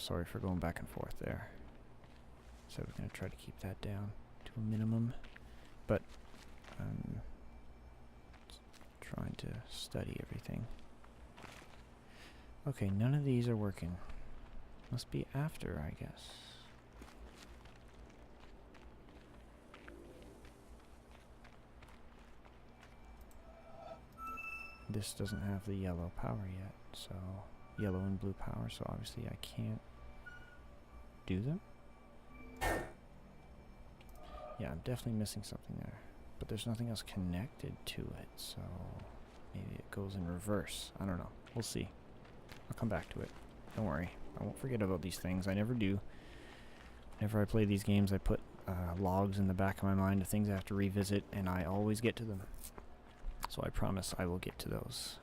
sorry for going back and forth there. So we're going to try to keep that down to a minimum. But I'm trying to study everything. Okay, none of these are working. Must be after, I guess. This doesn't have the yellow power yet, so yellow and blue power, so obviously I can't do them. Yeah, I'm definitely missing something there, but there's nothing else connected to it, so maybe it goes in reverse. I don't know. We'll see. I'll come back to it. Don't worry. I won't forget about these things. I never do. Whenever I play these games, I put logs in the back of my mind of things I have to revisit, and I always get to them. So I promise I will get to those.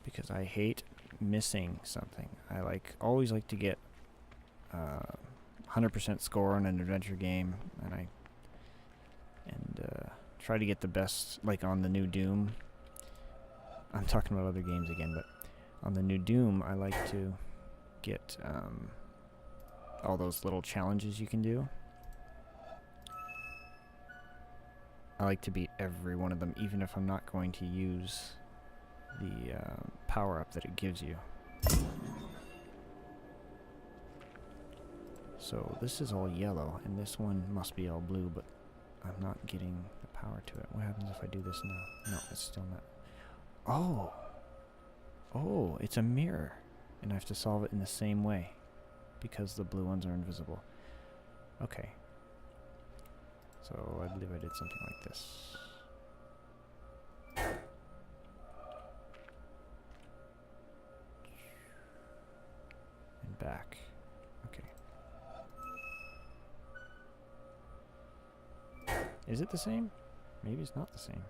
Because I hate missing something. I always like to get 100% score on an adventure game, and try to get the best, like on the new Doom. I'm talking about other games again, but on the new Doom, I like to get all those little challenges you can do. I like to beat every one of them, even if I'm not going to use the power-up that it gives you. So this is all yellow, and this one must be all blue, but I'm not getting the power to it. What happens if I do this now? No, it's still not. Oh! Oh, it's a mirror. And I have to solve it in the same way, because the blue ones are invisible. Okay. So I believe I did something like this. And back. Okay. Is it the same? Maybe it's not the same.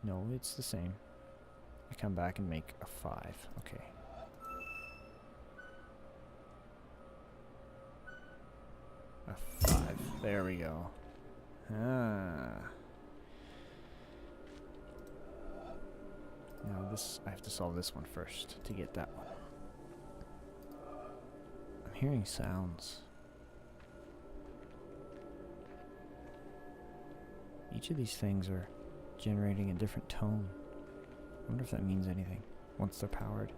No, it's the same. I come back and make a 5. Okay. A 5. There we go. Ah. Now this, I have to solve this one first to get that one. I'm hearing sounds. Each of these things are generating a different tone. I wonder if that means anything once they're powered.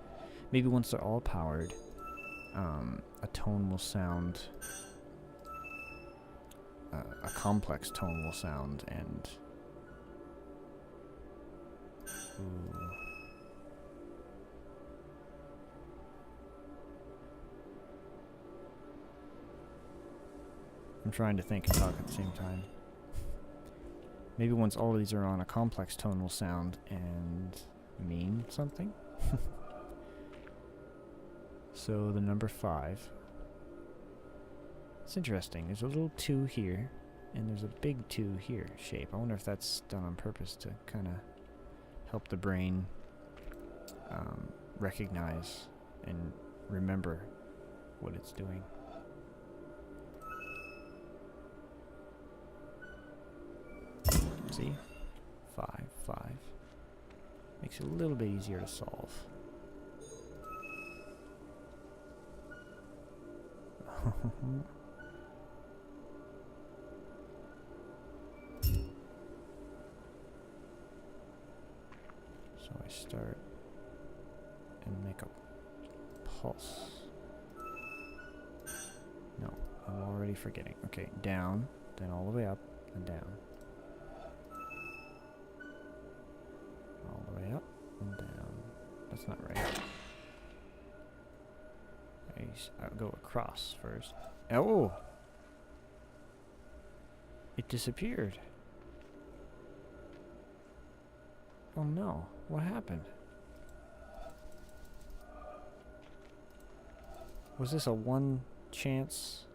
Maybe once they're all powered, a tone will sound, a complex tone will sound, and ooh. I'm trying to think and talk at the same time. Maybe once all of these are on, a complex tone will sound and mean something. So the number 5. It's interesting. There's a little 2 here, and there's a big 2 here shape. I wonder if that's done on purpose to kind of help the brain recognize and remember what it's doing. See? 5, 5. Makes it a little bit easier to solve. So I start and make a pulse. No, I'm already forgetting. Okay, down, then all the way up, and down. All the way up and down. That's not right. I'll go across first. Oh! It disappeared. Oh no, what happened? Was this a one chance?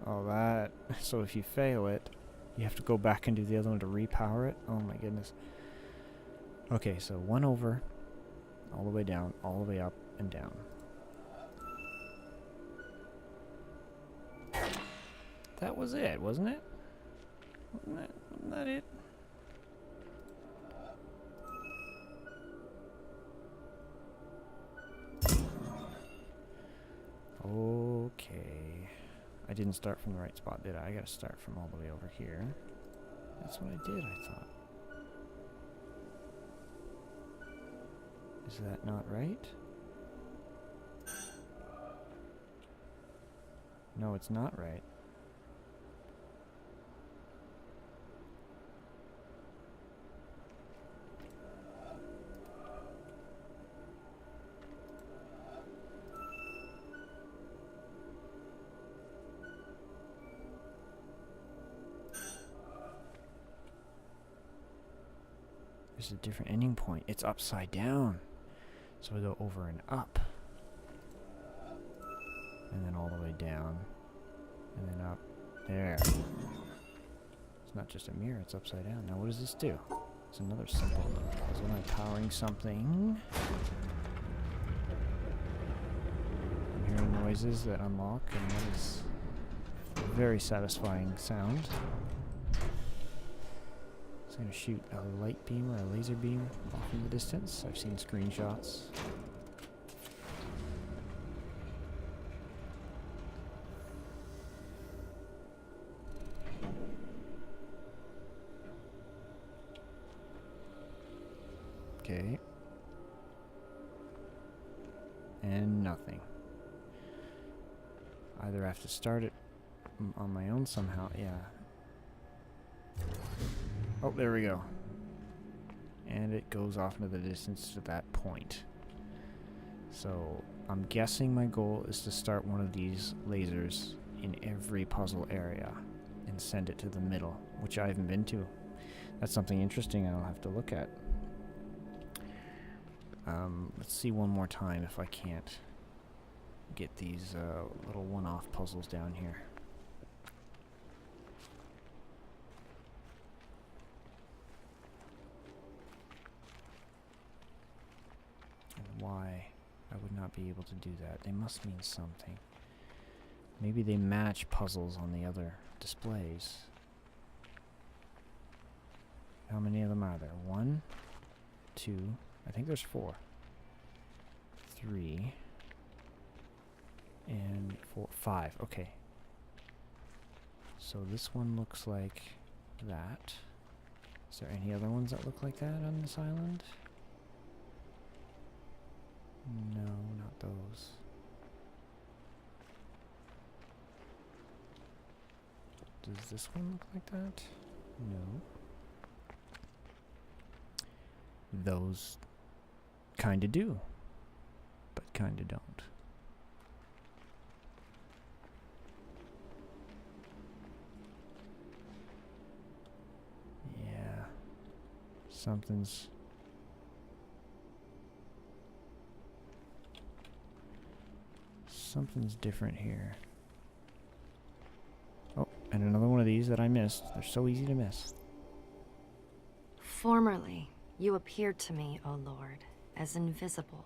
Oh, that. So if you fail it, you have to go back and do the other one to repower it? Oh my goodness. Okay, so 1 over, all the way down, all the way up, and down. That was it, wasn't it? Wasn't that it? Okay. I didn't start from the right spot, did I? I gotta start from all the way over here. That's what I did, I thought. Is that not right? No, it's not right. There's a different ending point. It's upside down. So we go over and up. And then all the way down. And then up. There. It's not just a mirror, it's upside down. Now what does this do? It's another simple puzzle. Am I powering something? I'm hearing noises that unlock, and that is a very satisfying sound. It's going to shoot a light beam or a laser beam off in the distance. I've seen screenshots. Okay. And nothing. Either I have to start it on my own somehow. Yeah. Oh, there we go. And it goes off into the distance to that point. So I'm guessing my goal is to start one of these lasers in every puzzle area and send it to the middle, which I haven't been to. That's something interesting I'll have to look at. Let's see one more time if I can't get these little one-off puzzles down here. And why I would not be able to do that. They must mean something. Maybe they match puzzles on the other displays. How many of them are there? 1, 2, I think there's 4. 3 and 4, 5. Okay. So this one looks like that. Is there any other ones that look like that on this island? No, not those. Does this one look like that? No. Those kinda do, but kinda don't. Yeah. Something's different here. Oh, and another one of these that I missed. They're so easy to miss. Formerly, you appeared to me, O Lord, as invisible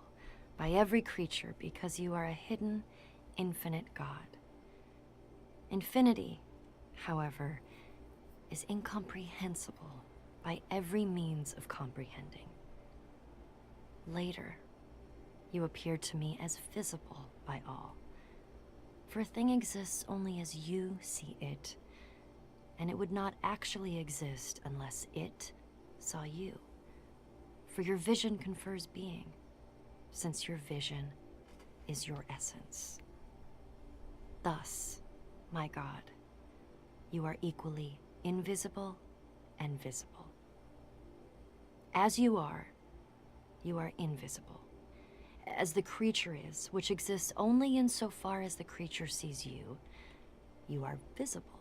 by every creature because you are a hidden, infinite God. Infinity, however, is incomprehensible by every means of comprehending. Later, you appeared to me as visible by all. For a thing exists only as you see it, and it would not actually exist unless it saw you. For your vision confers being, since your vision is your essence. Thus, my God, you are equally invisible and visible. As you are invisible, as the creature is, which exists only insofar as the creature sees you, you are visible.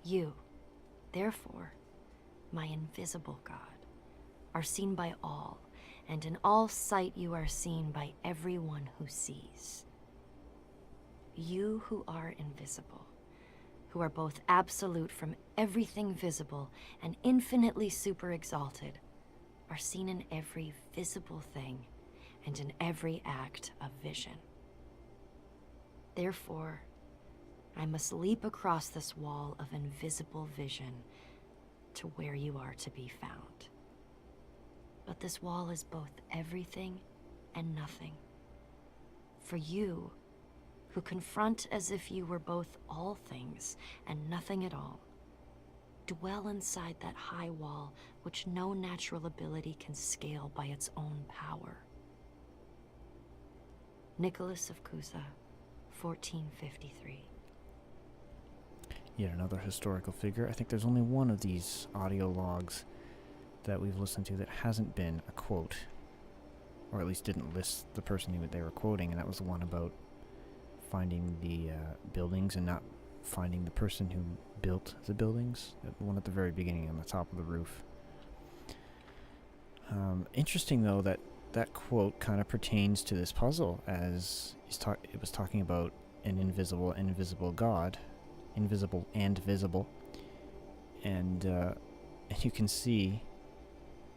You, therefore, my invisible God, are seen by all, and in all sight you are seen by everyone who sees. You who are invisible, who are both absolute from everything visible and infinitely super exalted, are seen in every visible thing and in every act of vision. Therefore, I must leap across this wall of invisible vision to where you are to be found. But this wall is both everything and nothing. For you, who confront as if you were both all things and nothing at all, dwell inside that high wall which no natural ability can scale by its own power. Nicholas of Cusa, 1453. Yet another historical figure. I think there's only one of these audio logs that we've listened to that hasn't been a quote, or at least didn't list the person who they were quoting, and that was the one about finding the buildings and not finding the person who built the buildings. The one at the very beginning on the top of the roof. Interesting, though, that that quote kind of pertains to this puzzle, as it was talking about an invisible and invisible God, invisible and visible, and you can see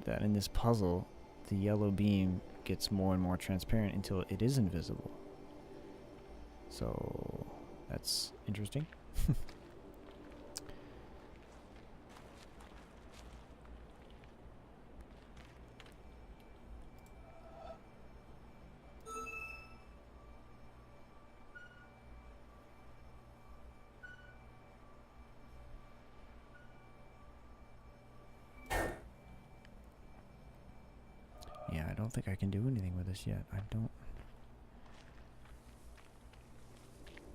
that in this puzzle, the yellow beam gets more and more transparent until it is invisible. So that's interesting. Yeah, I don't think I can do anything with this yet. I don't...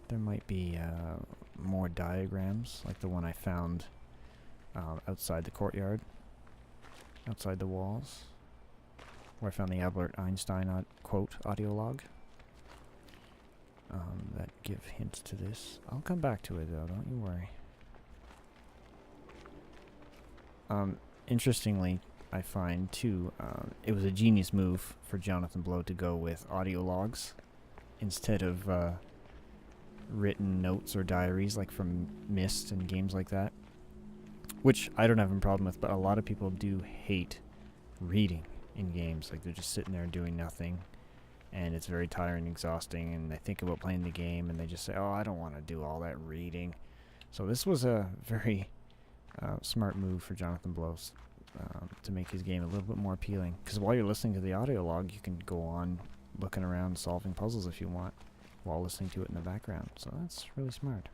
There might be more diagrams, like the one I found outside the courtyard, outside the walls, where I found the Albert Einstein quote audio log that give hints to this. I'll come back to it, though, don't you worry. Interestingly, I find, too, it was a genius move for Jonathan Blow to go with audio logs instead of written notes or diaries like from Myst and games like that, which I don't have a problem with, but a lot of people do hate reading in games. Like, they're just sitting there doing nothing, and it's very tiring and exhausting, and they think about playing the game, and they just say, oh, I don't want to do all that reading. So this was a very smart move for Jonathan Blow to make his game a little bit more appealing, because while you're listening to the audio log, you can go on looking around solving puzzles if you want while listening to it in the background. So that's really smart.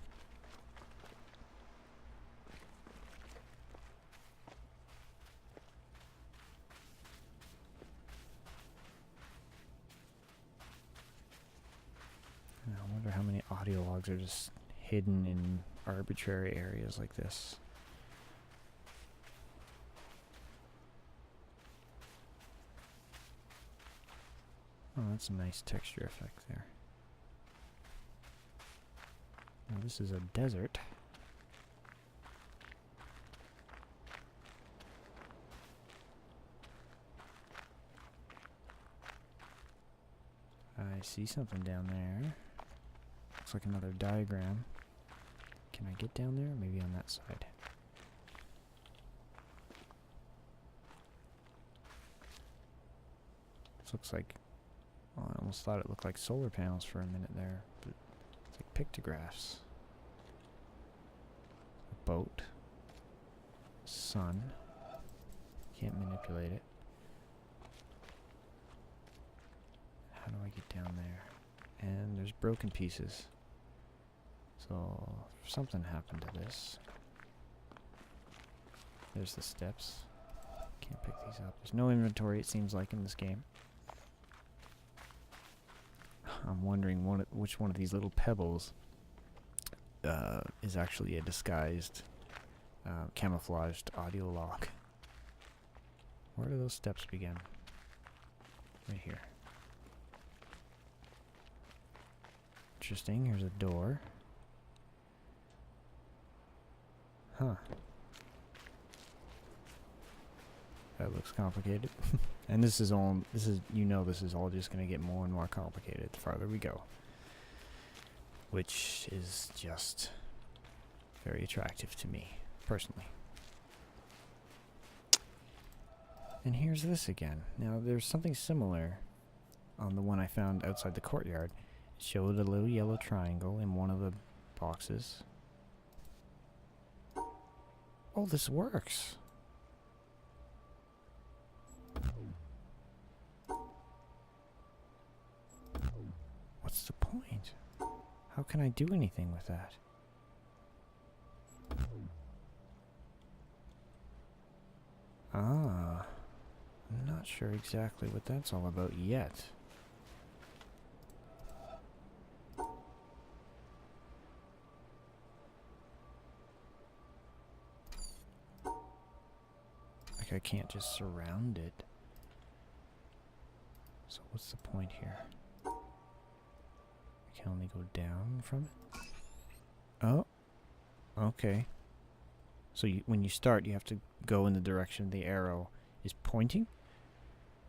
And I wonder how many audio logs are just hidden in arbitrary areas like this. Oh, that's a nice texture effect there. Now this is a desert. I see something down there. Looks like another diagram. Can I get down there? Maybe on that side. This looks like... Well, I almost thought it looked like solar panels for a minute there, but it's like pictographs. A boat. Sun. Can't manipulate it. How do I get down there? And there's broken pieces. So something happened to this. There's the steps. Can't pick these up. There's no inventory, it seems like, in this game. I'm wondering which one of these little pebbles is actually a disguised, camouflaged audio log. Where do those steps begin? Right here. Interesting. Here's a door. Huh. That looks complicated. And this is all this is all just going to get more and more complicated the farther we go. Which is just very attractive to me, personally. And here's this again. Now there's something similar on the one I found outside the courtyard. It showed a little yellow triangle in one of the boxes. Oh, this works. What's the point? How can I do anything with that? Ah, I'm not sure exactly what that's all about yet. Like I can't just surround it. So what's the point here? I can only go down from it? Oh, okay. So when you start, you have to go in the direction the arrow is pointing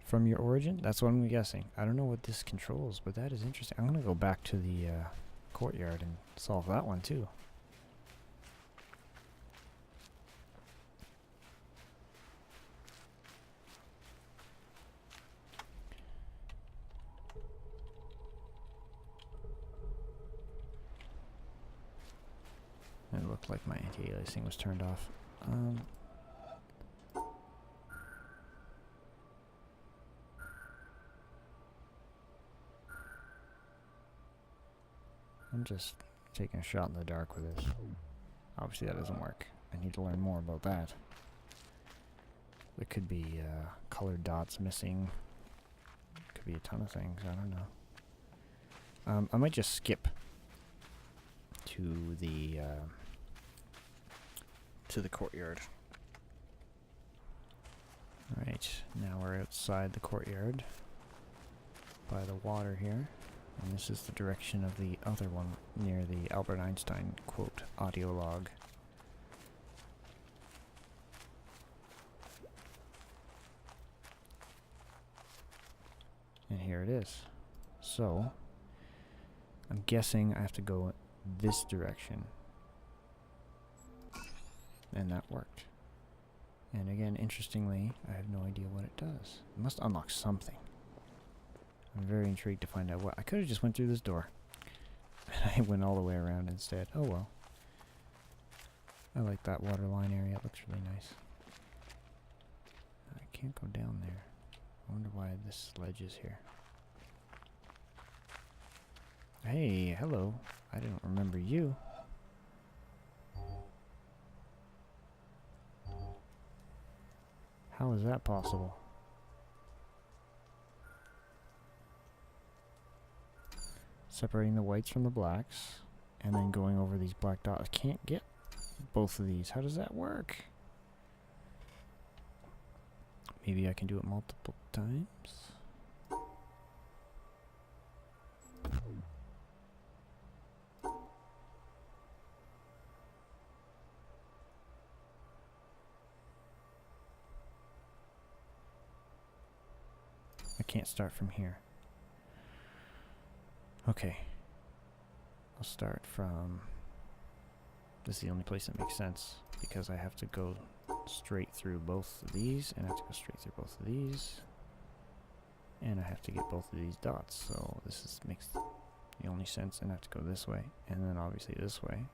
from your origin? That's what I'm guessing. I don't know what this controls, but that is interesting. I'm going to go back to the courtyard and solve that one too. It looked like my anti-aliasing was turned off. I'm just taking a shot in the dark with this. Obviously that doesn't work. I need to learn more about that. There could be colored dots missing. Could be a ton of things. I don't know. I might just skip to the courtyard. Alright, now we're outside the courtyard by the water here. And this is the direction of the other one near the Albert Einstein quote audio log. And here it is. So, I'm guessing I have to go this direction. And that worked. And again, interestingly, I have no idea what it does. It must unlock something. I'm very intrigued to find out what. I could have just went through this door. And I went all the way around instead. Oh well. I like that water line area. It looks really nice. I can't go down there. I wonder why this ledge is here. Hey, hello. I didn't remember you. How is that possible? Separating the whites from the blacks, and then going over these black dots. I can't get both of these. How does that work? Maybe I can do it multiple times? I can't start from here. Okay. I'll start from... This is the only place that makes sense, because I have to go straight through both of these, and I have to go straight through both of these, and I have to get both of these dots, so makes the only sense, and I have to go this way, and then obviously this way.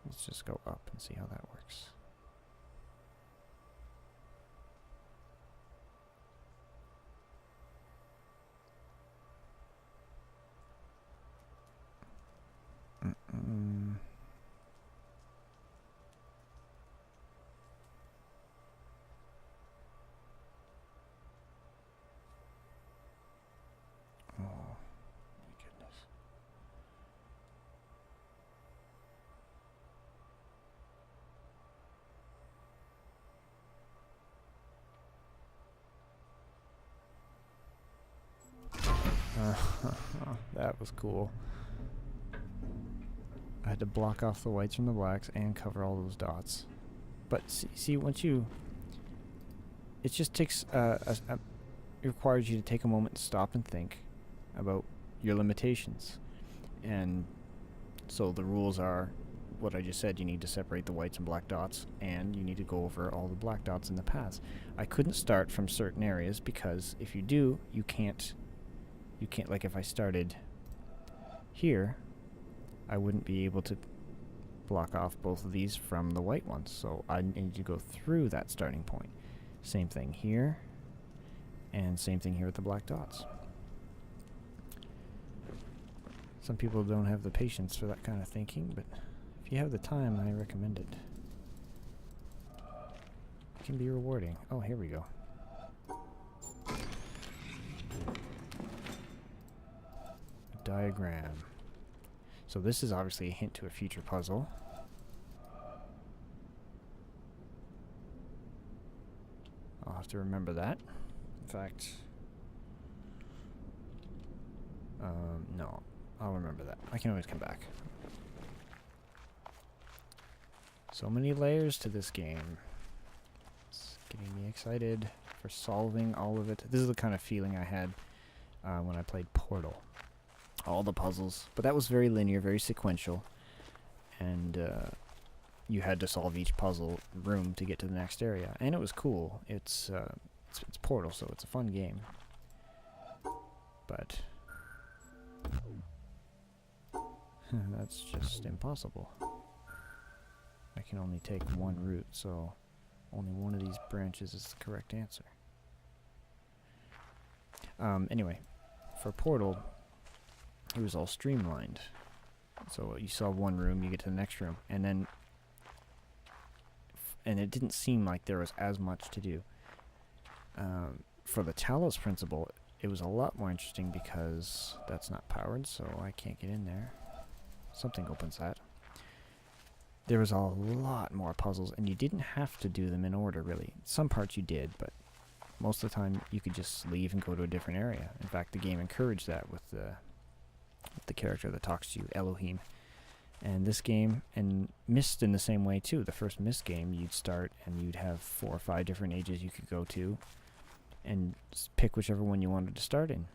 Let's just go up and see how that works. Oh, my goodness. That was cool. I had to block off the whites from the blacks and cover all those dots. But see once you... It just takes... it requires you to take a moment to stop and think about your limitations. And so the rules are what I just said. You need to separate the whites and black dots, and you need to go over all the black dots in the paths. I couldn't start from certain areas because if you do, you can't, like if I started here, I wouldn't be able to block off both of these from the white ones, so I need to go through that starting point. Same thing here, and same thing here with the black dots. Some people don't have the patience for that kind of thinking, but if you have the time, I recommend it. It can be rewarding. Oh, here we go. A diagram. So this is obviously a hint to a future puzzle. I'll have to remember that. In fact, no, I'll remember that. I can always come back. So many layers to this game. It's getting me excited for solving all of it. This is the kind of feeling I had when I played Portal. All the puzzles, but that was very linear, very sequential, and you had to solve each puzzle room to get to the next area, and it was cool. It's Portal, so it's a fun game, but that's just impossible. I can only take one route, so only one of these branches is the correct answer. Anyway, for Portal, it was all streamlined. So you solve one room, you get to the next room, and then and it didn't seem like there was as much to do. For the Talos principle, it was a lot more interesting because that's not powered, so I can't get in there. Something opens that. There was a lot more puzzles, and you didn't have to do them in order, really. Some parts you did, but most of the time you could just leave and go to a different area. In fact, the game encouraged that with the character that talks to you, Elohim. And this game, and Myst in the same way too. The first Myst game, you'd start and you'd have 4 or 5 different ages you could go to, and pick whichever one you wanted to start in.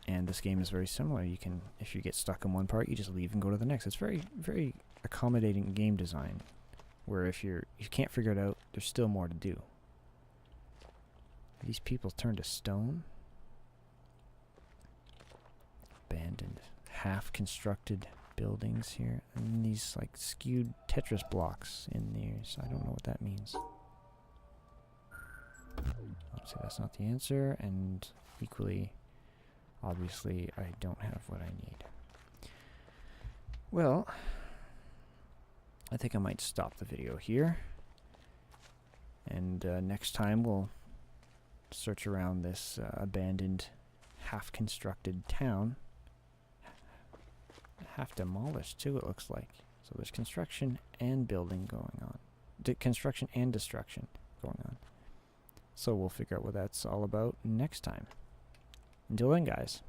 And this game is very similar. You can, if you get stuck in one part, you just leave and go to the next. It's very, very accommodating game design, where if you can't figure it out, there's still more to do. These people turned to stone. Abandoned, half-constructed buildings here, and these like skewed Tetris blocks in these. I don't know what that means. Obviously that's not the answer, and equally, obviously, I don't have what I need. Well, I think I might stop the video here, and next time we'll search around this abandoned, half-constructed town. Half demolished too, it looks like. So there's construction and building going on. Construction and destruction going on. So we'll figure out what that's all about next time. Until then, guys.